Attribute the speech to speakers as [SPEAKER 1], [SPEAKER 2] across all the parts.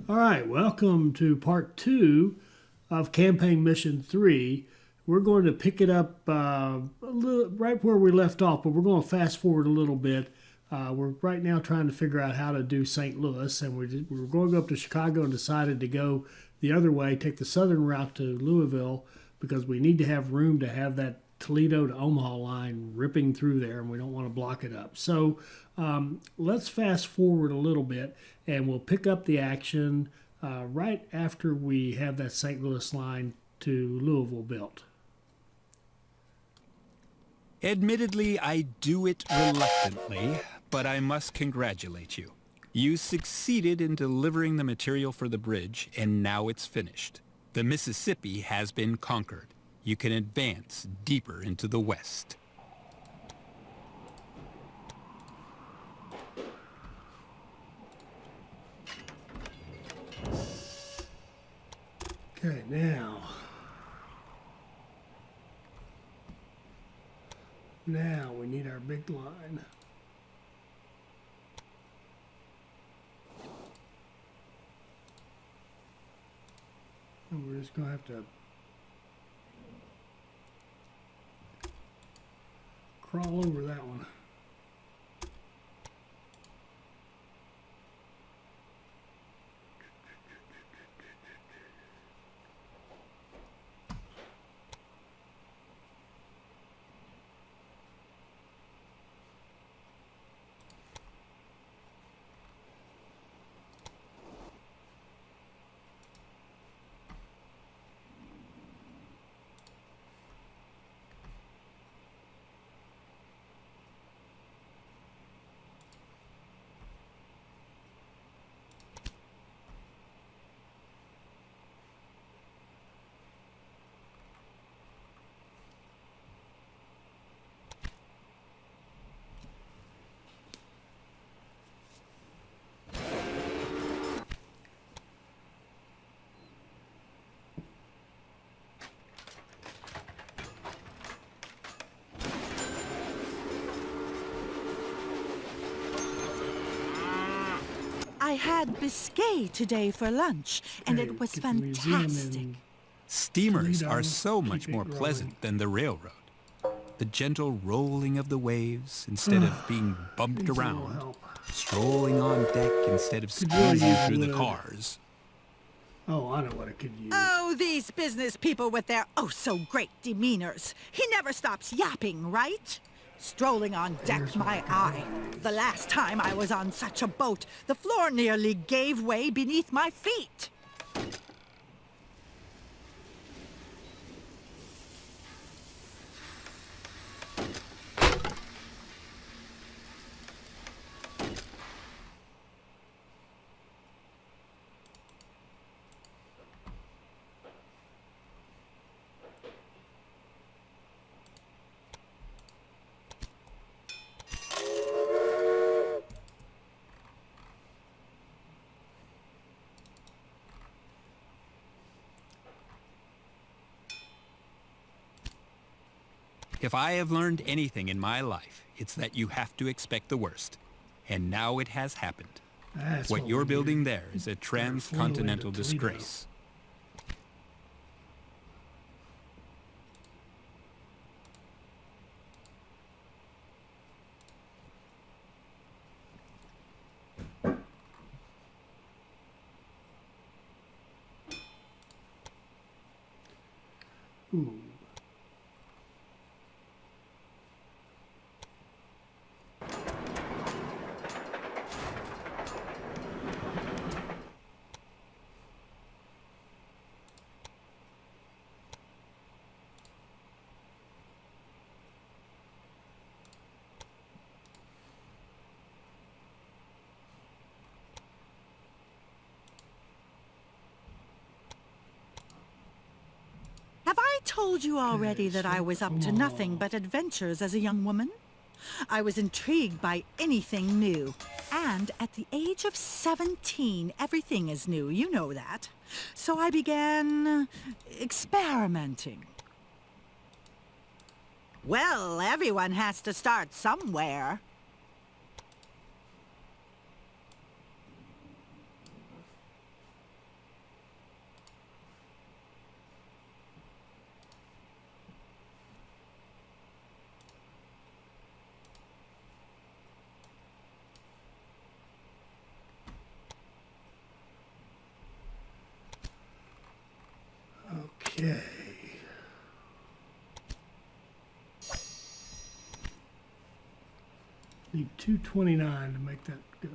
[SPEAKER 1] All right, welcome to part two of Campaign Mission 3. We're going to pick it up right where we left off, but we're going to fast forward a little bit. We're right now trying to figure out how to do St. Louis, and we were going up to Chicago and decided to go the other way, take the southern route to Louisville, because we need to have room to have that Toledo to Omaha line ripping through there, and we don't want to block it up. So let's fast forward a little bit, and we'll pick up the action right after we have that St. Louis line to Louisville built.
[SPEAKER 2] Admittedly, I do it reluctantly, but I must congratulate you. You succeeded in delivering the material for the bridge, and now it's finished. The Mississippi has been conquered. You can advance deeper into the west.
[SPEAKER 1] Okay, now we need our big line. And we're just going to have to crawl over that one.
[SPEAKER 3] I had biscuit today for lunch, and
[SPEAKER 1] Okay,
[SPEAKER 3] it was
[SPEAKER 1] get the museum
[SPEAKER 3] fantastic.
[SPEAKER 1] in.
[SPEAKER 2] Steamers
[SPEAKER 1] Toledo,
[SPEAKER 2] are so
[SPEAKER 1] keep
[SPEAKER 2] much
[SPEAKER 1] it
[SPEAKER 2] more
[SPEAKER 1] rolling.
[SPEAKER 2] pleasant than the railroad. The gentle rolling of the waves instead of being bumped
[SPEAKER 1] Needs a little
[SPEAKER 2] around.
[SPEAKER 1] help.
[SPEAKER 2] Strolling on deck instead of
[SPEAKER 1] Could really
[SPEAKER 2] squeezing
[SPEAKER 1] use
[SPEAKER 2] through the
[SPEAKER 1] wood.
[SPEAKER 2] cars.
[SPEAKER 1] Oh, I know what I could use.
[SPEAKER 3] Oh, these business people with their oh-so-great demeanors. He never stops yapping, right? Strolling on deck,
[SPEAKER 1] Here's
[SPEAKER 3] my
[SPEAKER 1] what
[SPEAKER 3] eye. The last time I was on such a boat, the floor nearly gave way beneath my feet.
[SPEAKER 2] If I have learned anything in my life, it's that you have to expect the worst. And now it has happened.
[SPEAKER 1] That's
[SPEAKER 2] What
[SPEAKER 1] we
[SPEAKER 2] you're
[SPEAKER 1] need.
[SPEAKER 2] building there is a
[SPEAKER 1] Better flow
[SPEAKER 2] transcontinental
[SPEAKER 1] into Toledo.
[SPEAKER 2] disgrace.
[SPEAKER 1] Ooh.
[SPEAKER 3] Have I told you already that I
[SPEAKER 1] so
[SPEAKER 3] was up to nothing but adventures as a young woman? I was intrigued by anything new. And at the age of 17, everything is new, you know that. So I began experimenting. Well, everyone has to start somewhere.
[SPEAKER 1] Okay. Need 229 to make that go.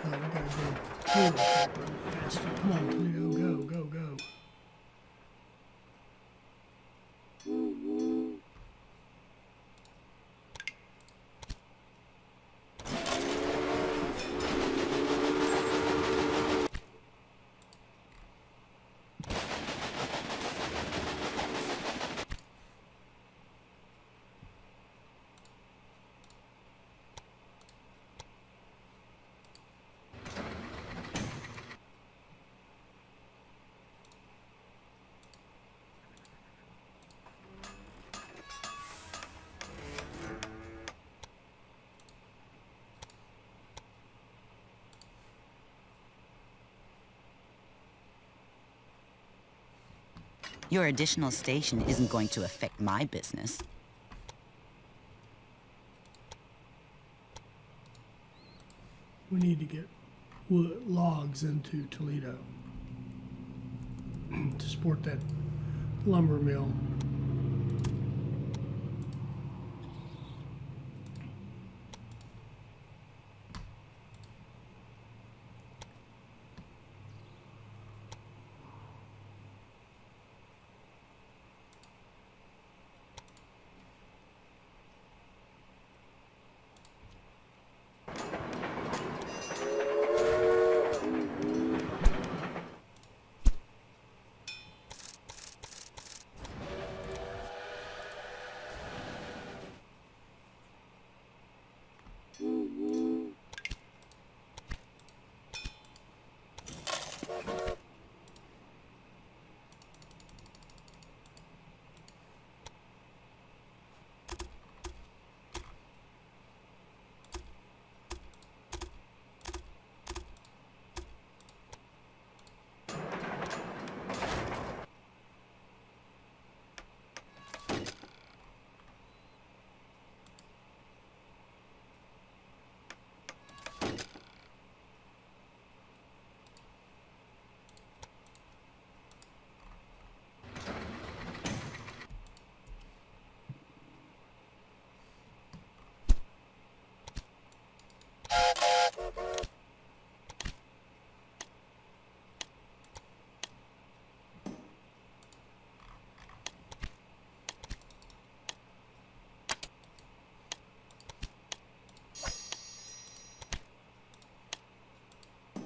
[SPEAKER 1] Oh, we gotta go toilet paper faster. Come on, Toledo, go, go, go.
[SPEAKER 4] Your additional station isn't going to affect my business.
[SPEAKER 1] We need to get logs into Toledo to support that lumber mill.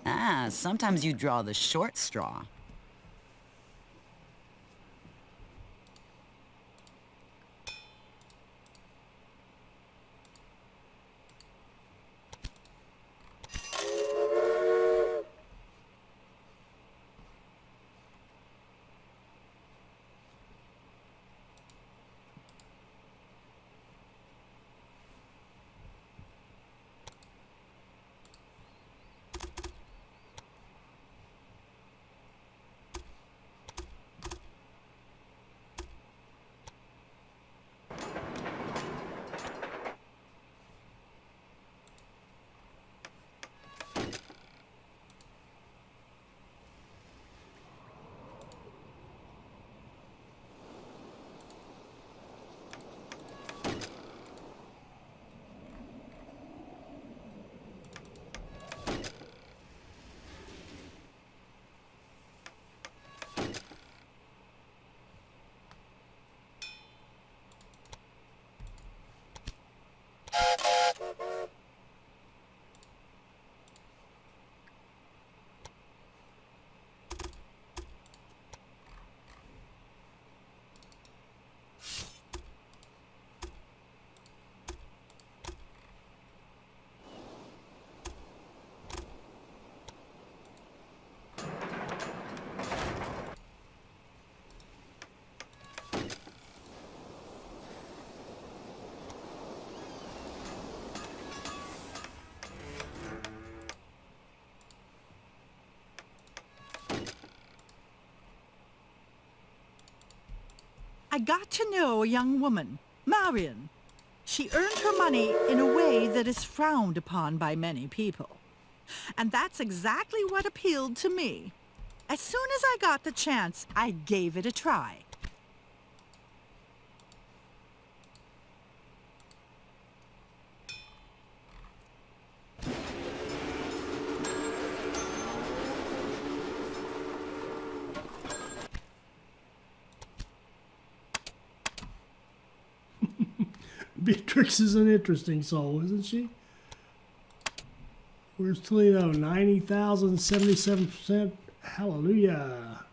[SPEAKER 4] Ah, sometimes you draw the short straw.
[SPEAKER 3] I got to know a young woman, Marion. She earned her money in a way that is frowned upon by many people. And that's exactly what appealed to me. As soon as I got the chance, I gave it a try.
[SPEAKER 1] Beatrix is an interesting soul, isn't she? Where's Toledo? 90,000, 77%. Hallelujah.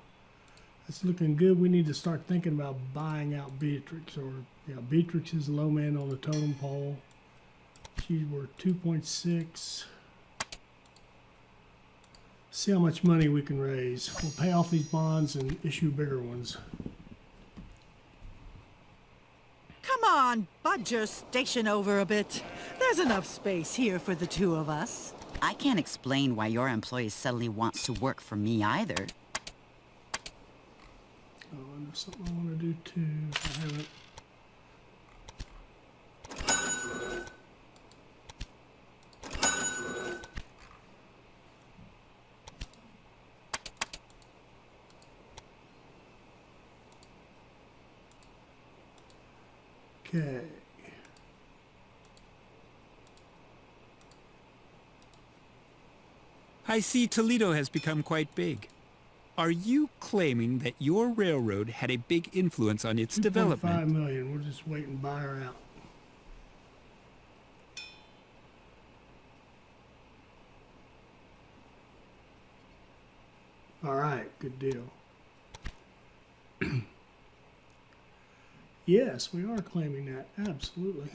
[SPEAKER 1] That's looking good. We need to start thinking about buying out Beatrix. Or, yeah, Beatrix is the low man on the totem pole. She's worth 2.6. See how much money we can raise. We'll pay off these bonds and issue bigger ones.
[SPEAKER 3] Come on, budge your station over a bit. There's enough space here for the two of us.
[SPEAKER 4] I can't explain why your employee suddenly wants to work for me either.
[SPEAKER 1] Oh, and there's something I want to do too. I haven't. Okay.
[SPEAKER 2] I see Toledo has become quite big. Are you claiming that your railroad had a big influence on its
[SPEAKER 1] 2.5
[SPEAKER 2] development?
[SPEAKER 1] million. We'll just wait and buy her out. All right, good deal. Yes, we are claiming that. Absolutely.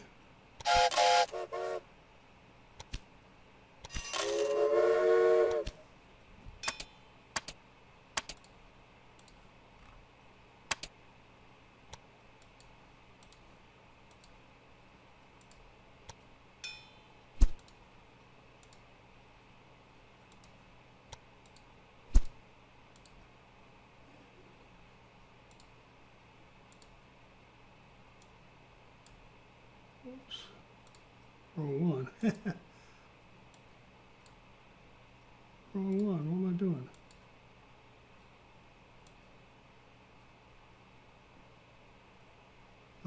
[SPEAKER 1] Oops. Wrong one. Wrong one. What am I doing?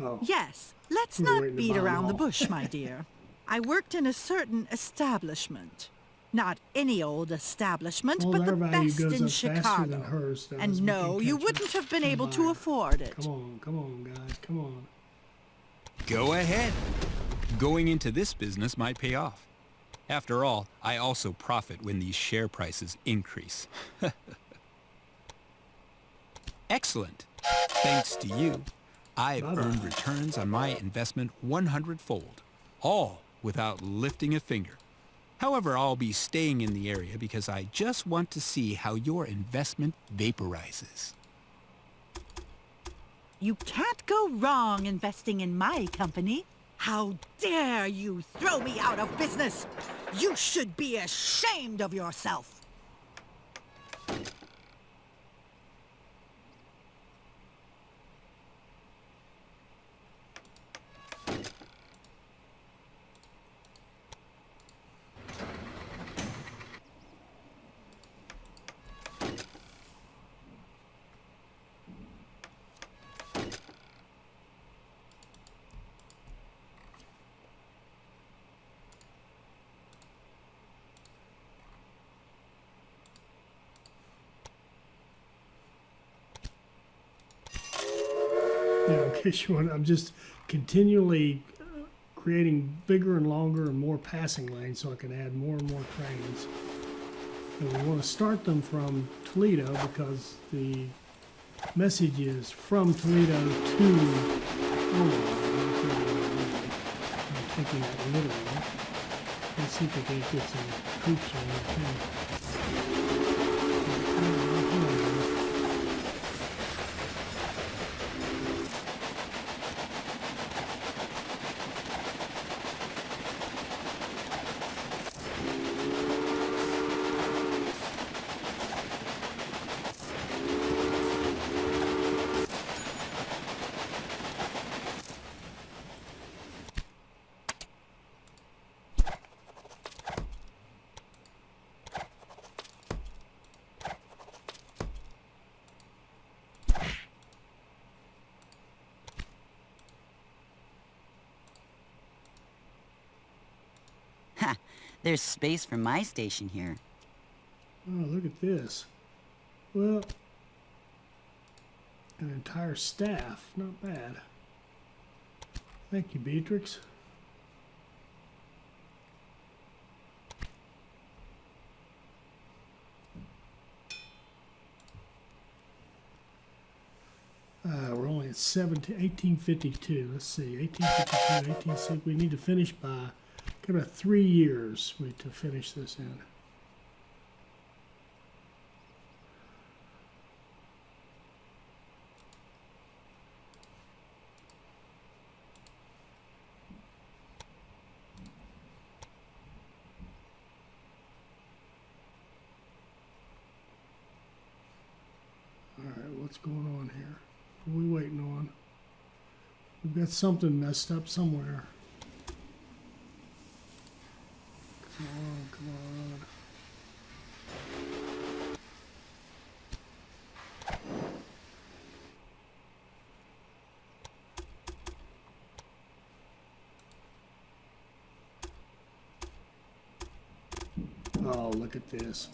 [SPEAKER 1] Oh.
[SPEAKER 3] Yes, let's
[SPEAKER 1] We're
[SPEAKER 3] not
[SPEAKER 1] waiting to
[SPEAKER 3] beat
[SPEAKER 1] buy 'em
[SPEAKER 3] around the
[SPEAKER 1] all.
[SPEAKER 3] bush, my dear. I worked in a certain establishment. Not any old establishment,
[SPEAKER 1] Well,
[SPEAKER 3] but the
[SPEAKER 1] their value
[SPEAKER 3] best
[SPEAKER 1] goes
[SPEAKER 3] in
[SPEAKER 1] up faster than
[SPEAKER 3] Chicago.
[SPEAKER 1] hers does.
[SPEAKER 3] And
[SPEAKER 1] We
[SPEAKER 3] no,
[SPEAKER 1] can
[SPEAKER 3] you
[SPEAKER 1] catch her
[SPEAKER 3] wouldn't have been
[SPEAKER 1] and
[SPEAKER 3] able
[SPEAKER 1] buy
[SPEAKER 3] to
[SPEAKER 1] her.
[SPEAKER 3] afford it.
[SPEAKER 1] Come on, guys, come on.
[SPEAKER 2] Go ahead. Going into this business might pay off. After all, I also profit when these share prices increase. Excellent. Thanks to you, I've
[SPEAKER 1] Bye-bye.
[SPEAKER 2] earned returns on my investment 100-fold, all without lifting a finger. However, I'll be staying in the area because I just want to see how your investment vaporizes.
[SPEAKER 3] You can't go wrong investing in my company. How dare you throw me out of business? You should be ashamed of yourself.
[SPEAKER 1] Yeah, in case you want, I'm just continually creating bigger and longer and more passing lanes so I can add more and more trains. And we want to start them from Toledo because the message is from Toledo to Omaha. I'm taking that literally. Let's see if we can get some troops on there too.
[SPEAKER 4] There's space for my station here.
[SPEAKER 1] Oh, look at this. Well, an entire staff. Not bad. Thank you, Beatrix. We're only at 1852. Let's see, 1852, 1860. We need to finish by about 3 years to finish this in. All right, what's going on here? What are we waiting on? We've got something messed up somewhere. Come on, come on. Oh, look at this.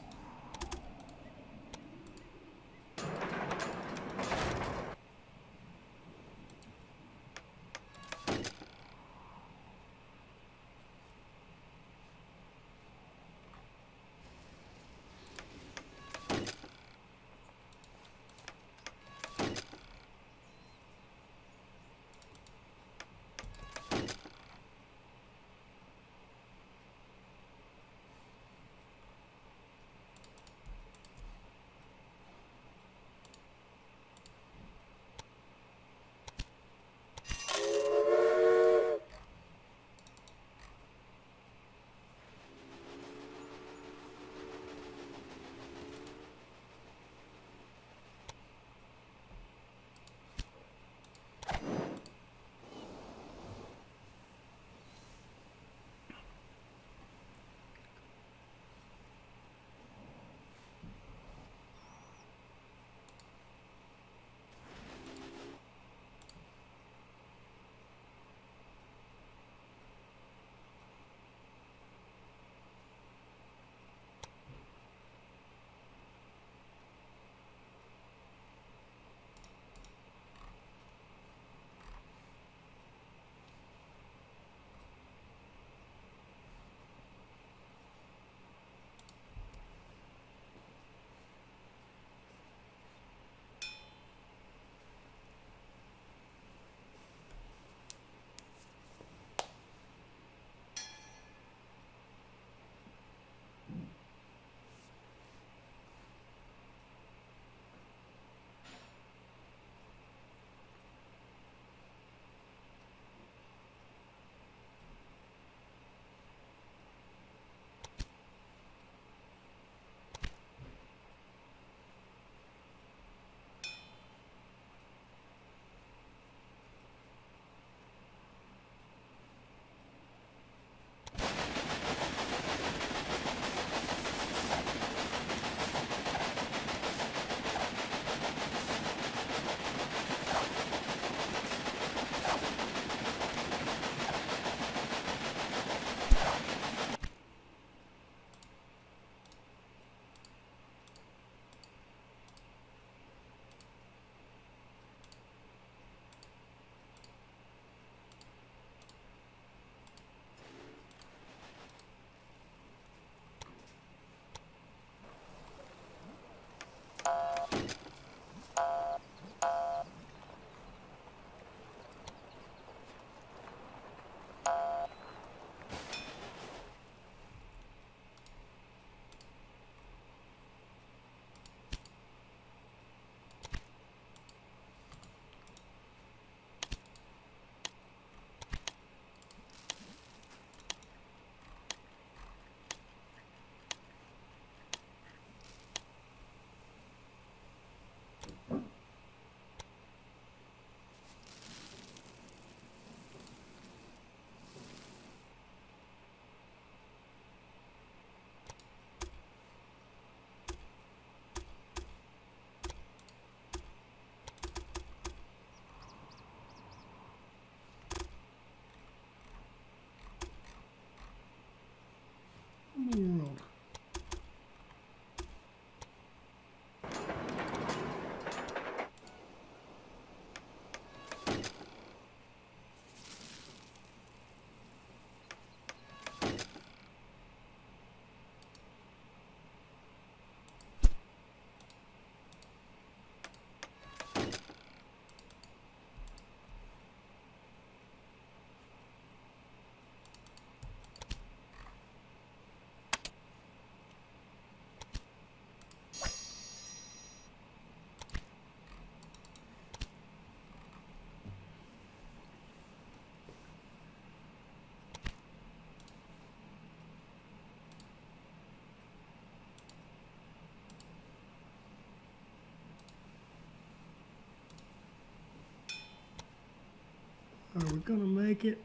[SPEAKER 1] We're gonna make it.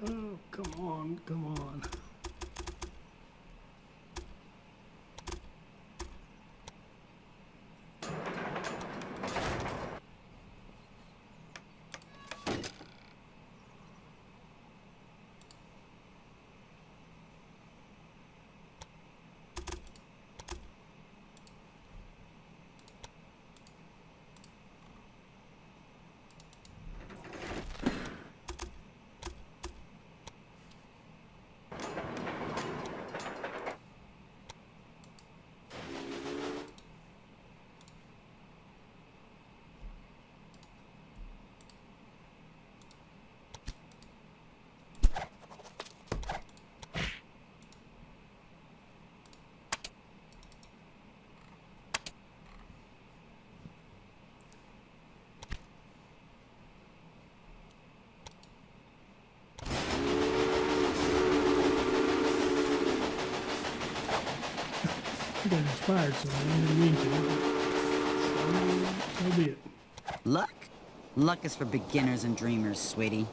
[SPEAKER 1] Oh, come on, come on. I got inspired, so I didn't mean to. So be it.
[SPEAKER 4] Luck? Luck is for beginners and dreamers, sweetie.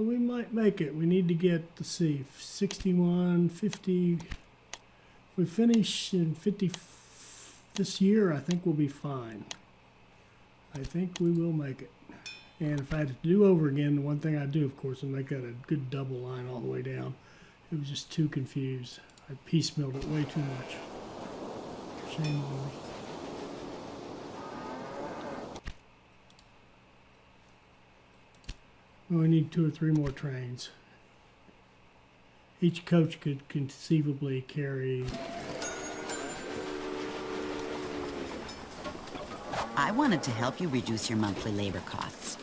[SPEAKER 1] We might make it. We need to get, let's see, 61, 50. If we finish in 50 this year, I think we'll be fine. I think we will make it. And if I had to do over again, the one thing I'd do, of course, is make that a good double line all the way down. It was just too confused. I piecemealed it way too much. Shame on me. We need 2 or 3 more trains. Each coach could conceivably carry.
[SPEAKER 4] I wanted to help you reduce your monthly labor costs.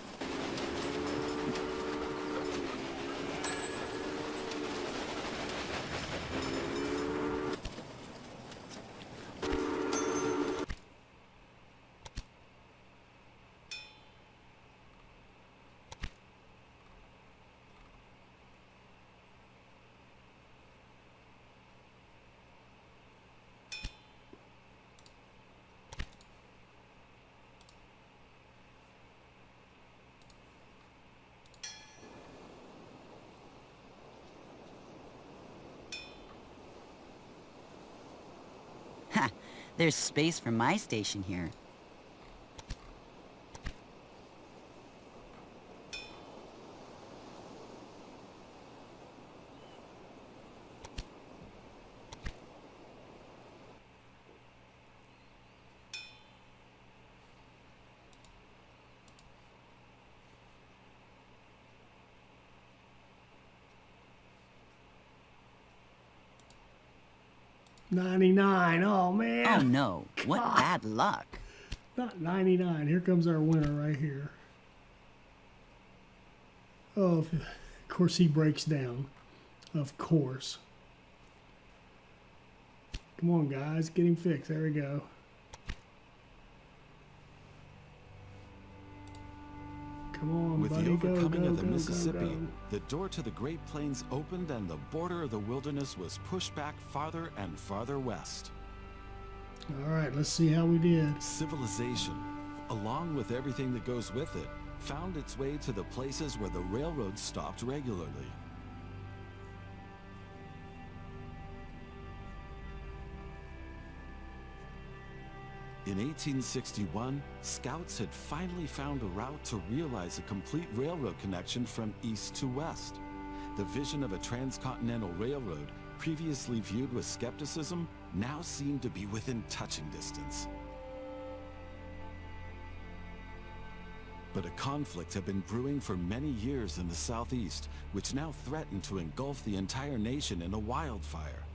[SPEAKER 4] Ha! There's space for my station here.
[SPEAKER 1] $99. Oh man.
[SPEAKER 4] Oh no, what bad luck.
[SPEAKER 1] Not 99. Here comes our winner right here. Oh, of course he breaks down. Of course. Come on, guys. Get him fixed. There we go. Come on,
[SPEAKER 5] With
[SPEAKER 1] buddy.
[SPEAKER 5] the overcoming
[SPEAKER 1] go,
[SPEAKER 5] of the
[SPEAKER 1] go,
[SPEAKER 5] Mississippi,
[SPEAKER 1] go, go.
[SPEAKER 5] the door to the Great Plains opened and the border of the wilderness was pushed back farther and farther west.
[SPEAKER 1] All right, let's see how we did.
[SPEAKER 5] Civilization, along with everything that goes with it, found its way to the places where the railroads stopped regularly. In 1861, scouts had finally found a route to realize a complete railroad connection from east to west. The vision of a transcontinental railroad, previously viewed with skepticism, now seemed to be within touching distance. But a conflict had been brewing for many years in the southeast, which now threatened to engulf the entire nation in a wildfire.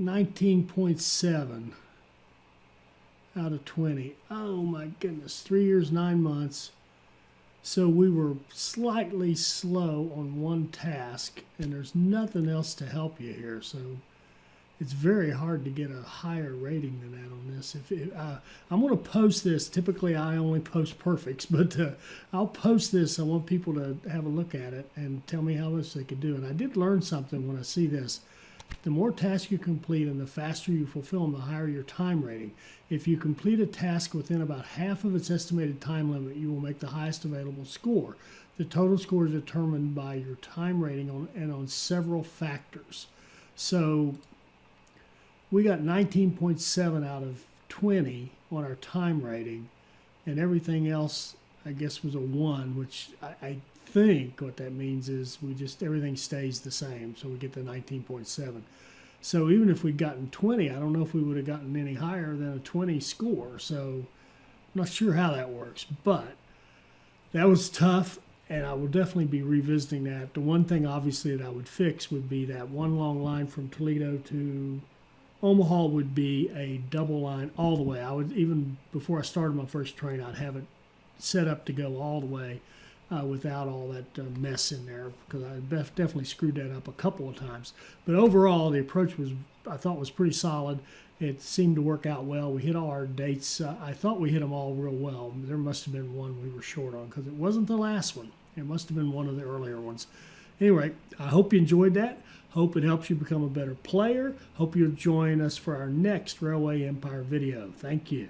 [SPEAKER 1] 19.7 out of 20. Oh my goodness, 3 years, 9 months. So we were slightly slow on one task, and there's nothing else to help you here. So it's very hard to get a higher rating than that on this. I'm going to post this. Typically, I only post perfects, but I'll post this. I want people to have a look at it and tell me how much they could do. And I did learn something when I see this. The more tasks you complete and the faster you fulfill them, the higher your time rating. If you complete a task within about half of its estimated time limit, you will make the highest available score. The total score is determined by your time rating on several factors. So we got 19.7 out of 20 on our time rating, and everything else, I guess, was a 1, which I think what that means is everything stays the same, so we get the 19.7. So even if we'd gotten 20, I don't know if we would have gotten any higher than a 20 score, so I'm not sure how that works, but that was tough, and I will definitely be revisiting that. The one thing, obviously, that I would fix would be that one long line from Toledo to Omaha would be a double line all the way. I would, even before I started my first train, I'd have it set up to go all the way without all that mess in there, because I definitely screwed that up a couple of times. But overall, the approach I thought was pretty solid. It seemed to work out well. We hit all our dates. I thought we hit them all real well. There must have been one we were short on, because it wasn't the last one. It must have been one of the earlier ones. Anyway, I hope you enjoyed that. Hope it helps you become a better player. Hope you'll join us for our next Railway Empire video. Thank you.